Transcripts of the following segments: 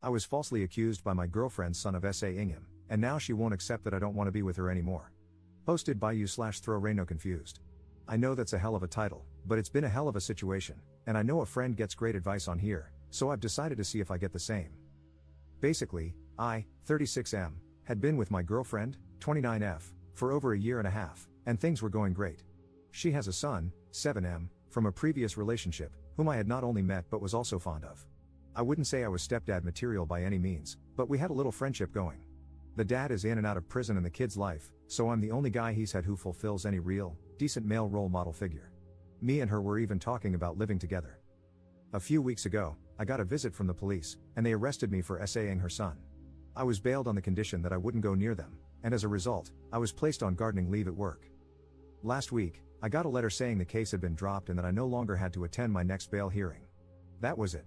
I was falsely accused by my girlfriend's son of SAing him, and now she won't accept that I don't want to be with her anymore. Posted by you/throw confused. I know that's a hell of a title, but it's been a hell of a situation, and I know a friend gets great advice on here, so I've decided to see if I get the same. Basically, I, 36M, had been with my girlfriend, 29F, for over a year and a half, and things were going great. She has a son, 7M, from a previous relationship, whom I had not only met but was also fond of. I wouldn't say I was stepdad material by any means, but we had a little friendship going. The dad is in and out of prison in the kid's life, so I'm the only guy he's had who fulfills any real, decent male role model figure. Me and her were even talking about living together. A few weeks ago, I got a visit from the police, and they arrested me for SAing her son. I was bailed on the condition that I wouldn't go near them, and as a result, I was placed on gardening leave at work. Last week, I got a letter saying the case had been dropped and that I no longer had to attend my next bail hearing. That was it.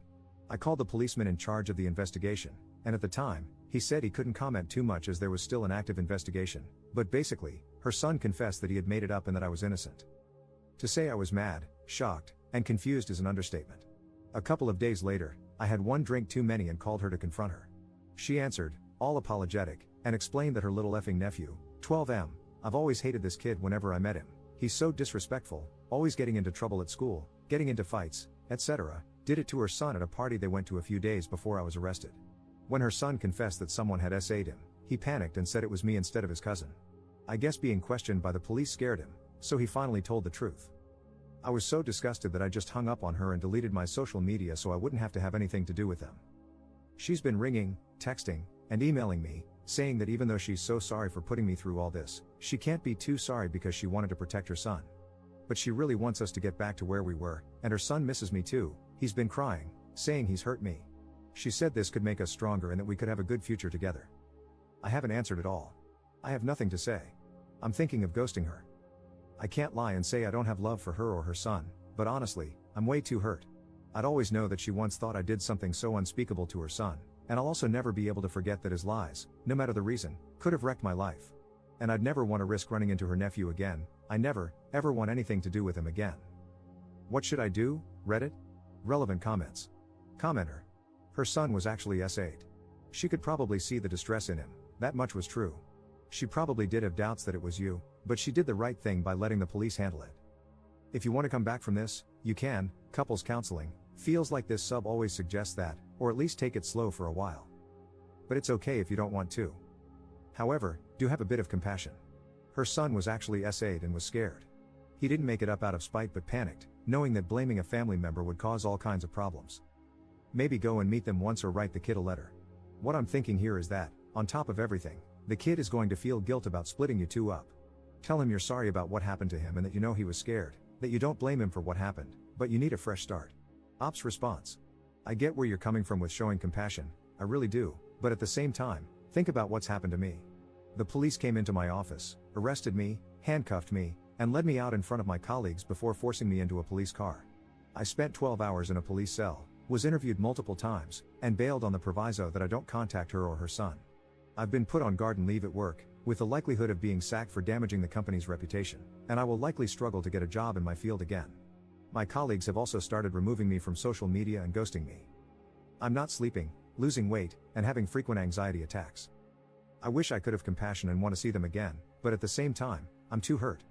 I called the policeman in charge of the investigation, and at the time, he said he couldn't comment too much as there was still an active investigation, but basically, her son confessed that he had made it up and that I was innocent. To say I was mad, shocked, and confused is an understatement. A couple of days later, I had one drink too many and called her to confront her. She answered, all apologetic, and explained that her little effing nephew, 12M, I've always hated this kid whenever I met him. He's so disrespectful, always getting into trouble at school, getting into fights, etc. Did it to her son at a party they went to a few days before I was arrested. When her son confessed that someone had SA'd him, he panicked and said it was me instead of his cousin. I guess being questioned by the police scared him, so he finally told the truth. I was so disgusted that I just hung up on her and deleted my social media so I wouldn't have to have anything to do with them. She's been ringing, texting, and emailing me, saying that even though she's so sorry for putting me through all this, she can't be too sorry because she wanted to protect her son. But she really wants us to get back to where we were, and her son misses me too. He's been crying, saying he's hurt me. She said this could make us stronger and that we could have a good future together. I haven't answered at all. I have nothing to say. I'm thinking of ghosting her. I can't lie and say I don't have love for her or her son, but honestly, I'm way too hurt. I'd always know that she once thought I did something so unspeakable to her son, and I'll also never be able to forget that his lies, no matter the reason, could have wrecked my life. And I'd never want to risk running into her nephew again. I never, ever want anything to do with him again. What should I do? Reddit? Relevant comments. Commenter. Her son was actually SA'd. She could probably see the distress in him, that much was true. She probably did have doubts that it was you, but she did the right thing by letting the police handle it. If you want to come back from this, you can. Couples counseling feels like this sub always suggests that, or at least take it slow for a while. But it's okay if you don't want to. However, do have a bit of compassion. Her son was actually SA'd and was scared. He didn't make it up out of spite but panicked, knowing that blaming a family member would cause all kinds of problems. Maybe go and meet them once or write the kid a letter. What I'm thinking here is that, on top of everything, the kid is going to feel guilt about splitting you two up. Tell him you're sorry about what happened to him and that you know he was scared, that you don't blame him for what happened, but you need a fresh start. Op's response. I get where you're coming from with showing compassion, I really do, but at the same time, think about what's happened to me. The police came into my office, arrested me, handcuffed me, and led me out in front of my colleagues before forcing me into a police car. I spent 12 hours in a police cell, was interviewed multiple times, and bailed on the proviso that I don't contact her or her son. I've been put on garden leave at work, with the likelihood of being sacked for damaging the company's reputation, and I will likely struggle to get a job in my field again. My colleagues have also started removing me from social media and ghosting me. I'm not sleeping, losing weight, and having frequent anxiety attacks. I wish I could have compassion and want to see them again, but at the same time, I'm too hurt.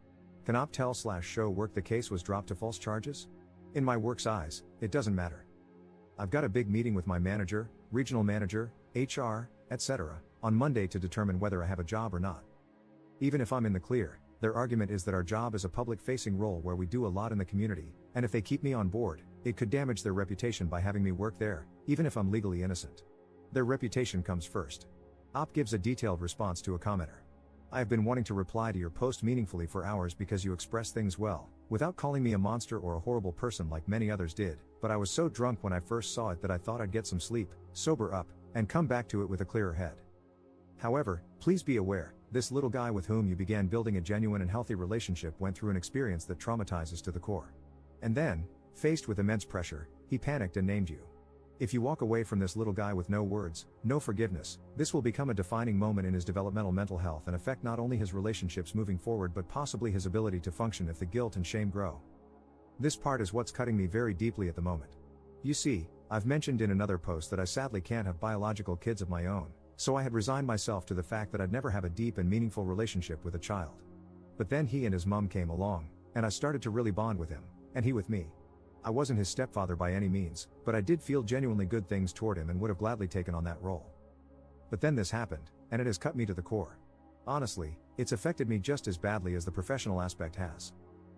Can Op tell/show work the case was dropped to false charges? In my work's eyes, it doesn't matter. I've got a big meeting with my manager, regional manager, HR, etc., on Monday to determine whether I have a job or not. Even if I'm in the clear, their argument is that our job is a public-facing role where we do a lot in the community, and if they keep me on board, it could damage their reputation by having me work there, even if I'm legally innocent. Their reputation comes first. Op gives a detailed response to a commenter. I have been wanting to reply to your post meaningfully for hours because you express things well, without calling me a monster or a horrible person like many others did, but I was so drunk when I first saw it that I thought I'd get some sleep, sober up, and come back to it with a clearer head. However, please be aware, this little guy with whom you began building a genuine and healthy relationship went through an experience that traumatizes to the core. And then, faced with immense pressure, he panicked and named you. If you walk away from this little guy with no words, no forgiveness, this will become a defining moment in his developmental mental health and affect not only his relationships moving forward but possibly his ability to function if the guilt and shame grow. This part is what's cutting me very deeply at the moment. You see, I've mentioned in another post that I sadly can't have biological kids of my own, so I had resigned myself to the fact that I'd never have a deep and meaningful relationship with a child. But then he and his mom came along, and I started to really bond with him, and he with me. I wasn't his stepfather by any means, but I did feel genuinely good things toward him and would have gladly taken on that role. But then this happened, and it has cut me to the core. Honestly, it's affected me just as badly as the professional aspect has.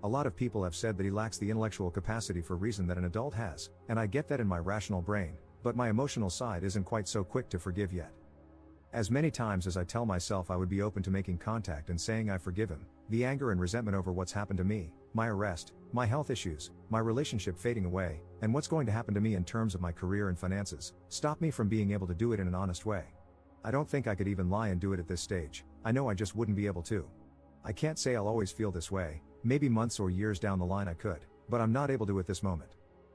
A lot of people have said that he lacks the intellectual capacity for reason that an adult has, and I get that in my rational brain, but my emotional side isn't quite so quick to forgive yet. As many times as I tell myself I would be open to making contact and saying I forgive him, the anger and resentment over what's happened to me, my arrest, my health issues, my relationship fading away, and what's going to happen to me in terms of my career and finances, stop me from being able to do it in an honest way. I don't think I could even lie and do it at this stage. I know I just wouldn't be able to. I can't say I'll always feel this way, maybe months or years down the line I could, but I'm not able to at this moment.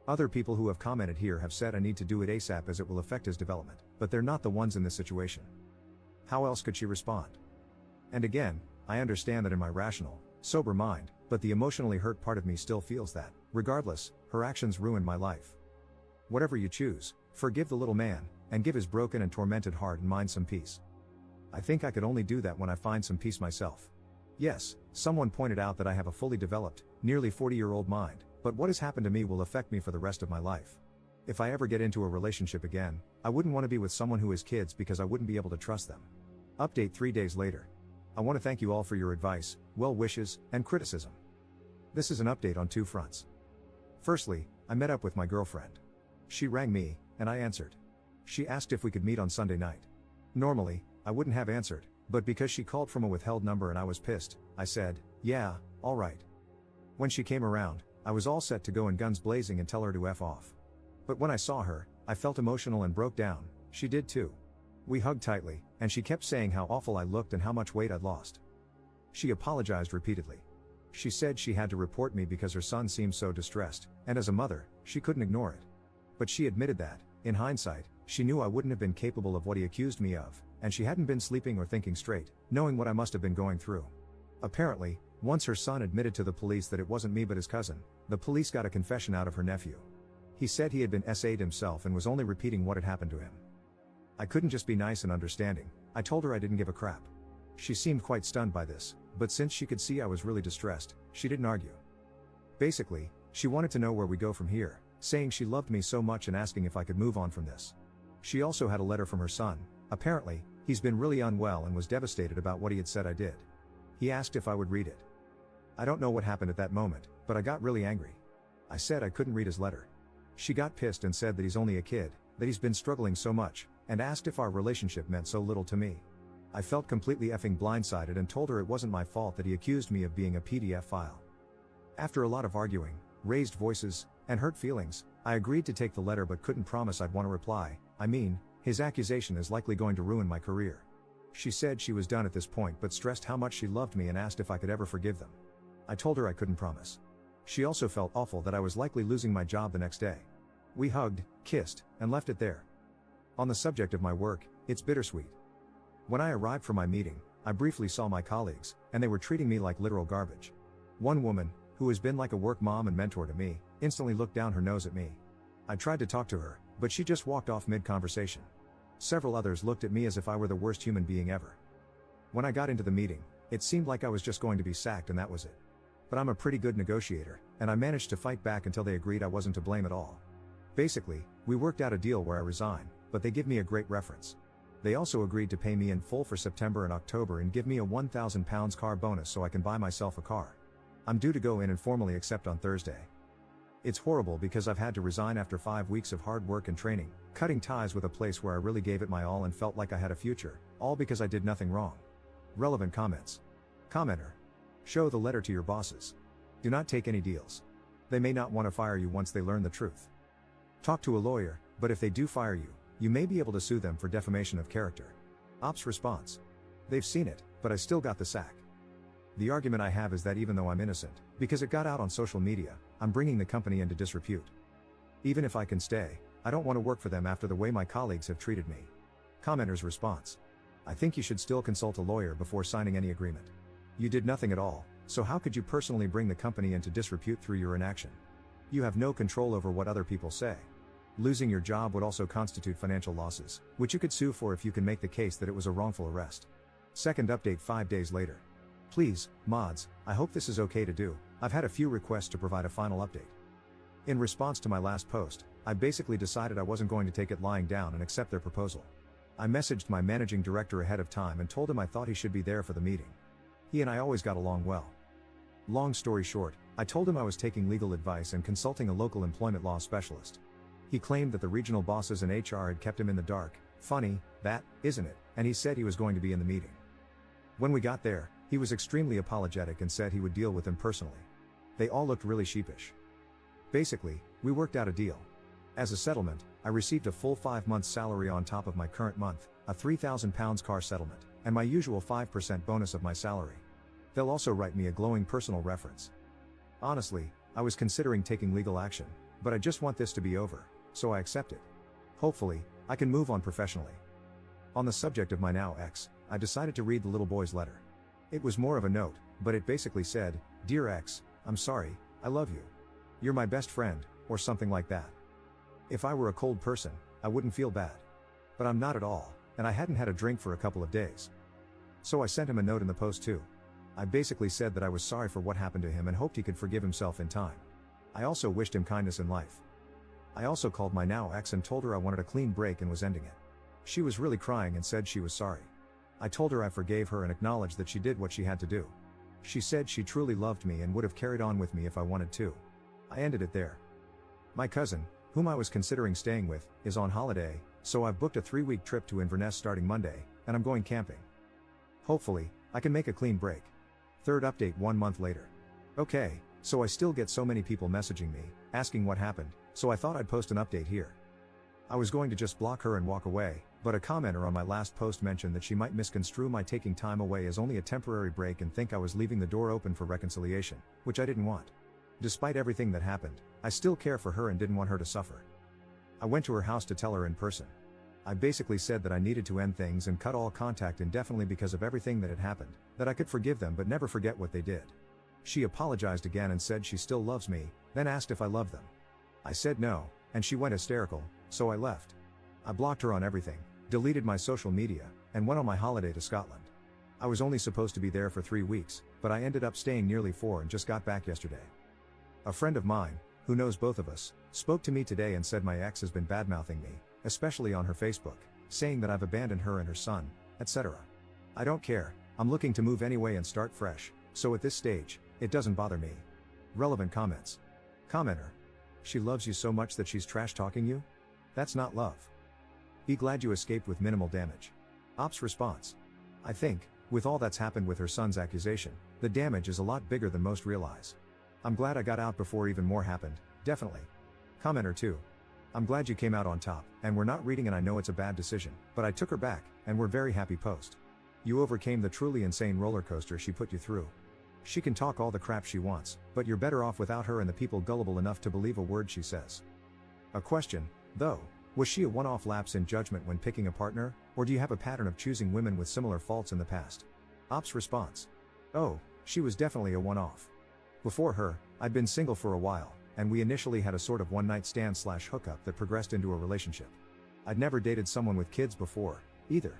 Other people who have commented here have said I need to do it ASAP as it will affect his development, but they're not the ones in this situation. How else could she respond? And again, I understand that in my rational, sober mind, but the emotionally hurt part of me still feels that, regardless, her actions ruined my life. Whatever you choose, forgive the little man, and give his broken and tormented heart and mind some peace. I think I could only do that when I find some peace myself. Yes, someone pointed out that I have a fully developed, nearly 40-year-old mind, but what has happened to me will affect me for the rest of my life. If I ever get into a relationship again, I wouldn't want to be with someone who has kids because I wouldn't be able to trust them. Update 3 days later. I want to thank you all for your advice, well wishes, and criticism. This is an update on 2 fronts. Firstly, I met up with my girlfriend. She rang me, and I answered. She asked if we could meet on Sunday night. Normally, I wouldn't have answered, but because she called from a withheld number and I was pissed, I said, yeah, alright. When she came around, I was all set to go in guns blazing and tell her to F off. But when I saw her, I felt emotional and broke down. She did too. We hugged tightly, and she kept saying how awful I looked and how much weight I'd lost. She apologized repeatedly. She said she had to report me because her son seemed so distressed, and as a mother, she couldn't ignore it. But she admitted that, in hindsight, she knew I wouldn't have been capable of what he accused me of, and she hadn't been sleeping or thinking straight, knowing what I must have been going through. Apparently, once her son admitted to the police that it wasn't me but his cousin, the police got a confession out of her nephew. He said he had been SA'd himself and was only repeating what had happened to him. I couldn't just be nice and understanding. I told her I didn't give a crap. She seemed quite stunned by this, but since she could see I was really distressed, she didn't argue. Basically, she wanted to know where we go from here, saying she loved me so much and asking if I could move on from this. She also had a letter from her son. Apparently, he's been really unwell and was devastated about what he had said I did. He asked if I would read it. I don't know what happened at that moment, but I got really angry. I said I couldn't read his letter. She got pissed and said that he's only a kid, that he's been struggling so much, and asked if our relationship meant so little to me. I felt completely effing blindsided and told her it wasn't my fault that he accused me of being a PDF file. After a lot of arguing, raised voices, and hurt feelings, I agreed to take the letter but couldn't promise I'd want to reply. I mean, his accusation is likely going to ruin my career. She said she was done at this point but stressed how much she loved me and asked if I could ever forgive them. I told her I couldn't promise. She also felt awful that I was likely losing my job the next day. We hugged, kissed, and left it there. On the subject of my work, it's bittersweet. When I arrived for my meeting, I briefly saw my colleagues, and they were treating me like literal garbage. One woman, who has been like a work mom and mentor to me, instantly looked down her nose at me. I tried to talk to her, but she just walked off mid-conversation. Several others looked at me as if I were the worst human being ever. When I got into the meeting, it seemed like I was just going to be sacked and that was it. But I'm a pretty good negotiator, and I managed to fight back until they agreed I wasn't to blame at all. Basically, we worked out a deal where I resign, but they give me a great reference. They also agreed to pay me in full for September and October and give me a £1,000 car bonus so I can buy myself a car. I'm due to go in and formally accept on Thursday. It's horrible because I've had to resign after 5 weeks of hard work and training, cutting ties with a place where I really gave it my all and felt like I had a future, all because I did nothing wrong. Relevant comments. Commenter. Show the letter to your bosses. Do not take any deals. They may not want to fire you once they learn the truth. Talk to a lawyer, but if they do fire you, you may be able to sue them for defamation of character. Ops response. They've seen it, but I still got the sack. The argument I have is that even though I'm innocent, because it got out on social media, I'm bringing the company into disrepute. Even if I can stay, I don't want to work for them after the way my colleagues have treated me. Commenter's response. I think you should still consult a lawyer before signing any agreement. You did nothing at all, so how could you personally bring the company into disrepute through your inaction? You have no control over what other people say. Losing your job would also constitute financial losses, which you could sue for if you can make the case that it was a wrongful arrest. Second update 5 days later. Please, mods, I hope this is okay to do. I've had a few requests to provide a final update. In response to my last post, I basically decided I wasn't going to take it lying down and accept their proposal. I messaged my managing director ahead of time and told him I thought he should be there for the meeting. He and I always got along well. Long story short, I told him I was taking legal advice and consulting a local employment law specialist. He claimed that the regional bosses and HR had kept him in the dark. Funny, that, isn't it? And he said he was going to be in the meeting. When we got there, he was extremely apologetic and said he would deal with them personally. They all looked really sheepish. Basically, we worked out a deal. As a settlement, I received a full 5 months salary on top of my current month, a £3,000 car settlement, and my usual 5% bonus of my salary. They'll also write me a glowing personal reference. Honestly, I was considering taking legal action, but I just want this to be over, so I accept it. Hopefully, I can move on professionally. On the subject of my now ex, I decided to read the little boy's letter. It was more of a note, but it basically said, "Dear ex, I'm sorry, I love you. You're my best friend," or something like that. If I were a cold person, I wouldn't feel bad. But I'm not at all, and I hadn't had a drink for a couple of days. So I sent him a note in the post too. I basically said that I was sorry for what happened to him and hoped he could forgive himself in time. I also wished him kindness in life. I also called my now ex and told her I wanted a clean break and was ending it. She was really crying and said she was sorry. I told her I forgave her and acknowledged that she did what she had to do. She said she truly loved me and would have carried on with me if I wanted to. I ended it there. My cousin, whom I was considering staying with, is on holiday, so I've booked a 3-week trip to Inverness starting Monday, and I'm going camping. Hopefully, I can make a clean break. Third update 1 month later. Okay, so I still get so many people messaging me, asking what happened, so I thought I'd post an update here. I was going to just block her and walk away, but a commenter on my last post mentioned that she might misconstrue my taking time away as only a temporary break and think I was leaving the door open for reconciliation, which I didn't want. Despite everything that happened, I still care for her and didn't want her to suffer. I went to her house to tell her in person. I basically said that I needed to end things and cut all contact indefinitely because of everything that had happened, that I could forgive them but never forget what they did. She apologized again and said she still loves me, then asked if I loved them. I said no, and she went hysterical, so I left. I blocked her on everything, deleted my social media, and went on my holiday to Scotland. I was only supposed to be there for 3 weeks, but I ended up staying nearly 4 and just got back yesterday. A friend of mine, who knows both of us, spoke to me today and said my ex has been badmouthing me, especially on her Facebook, saying that I've abandoned her and her son, etc. I don't care, I'm looking to move anyway and start fresh, so at this stage, it doesn't bother me. Relevant comments. Commenter. She loves you so much that she's trash talking you? That's not love. Be glad you escaped with minimal damage. Ops response. I think, with all that's happened with her son's accusation, the damage is a lot bigger than most realize. I'm glad I got out before even more happened, definitely. Commenter 2. I'm glad you came out on top, and we're not reading and I know it's a bad decision, but I took her back, and we're very happy post. You overcame the truly insane roller coaster she put you through. She can talk all the crap she wants, but you're better off without her and the people gullible enough to believe a word she says. A question, though, was she a one-off lapse in judgment when picking a partner, or do you have a pattern of choosing women with similar faults in the past? Ops response. Oh, she was definitely a one-off. Before her, I'd been single for a while, and we initially had a sort of one-night stand/hookup that progressed into a relationship. I'd never dated someone with kids before, either.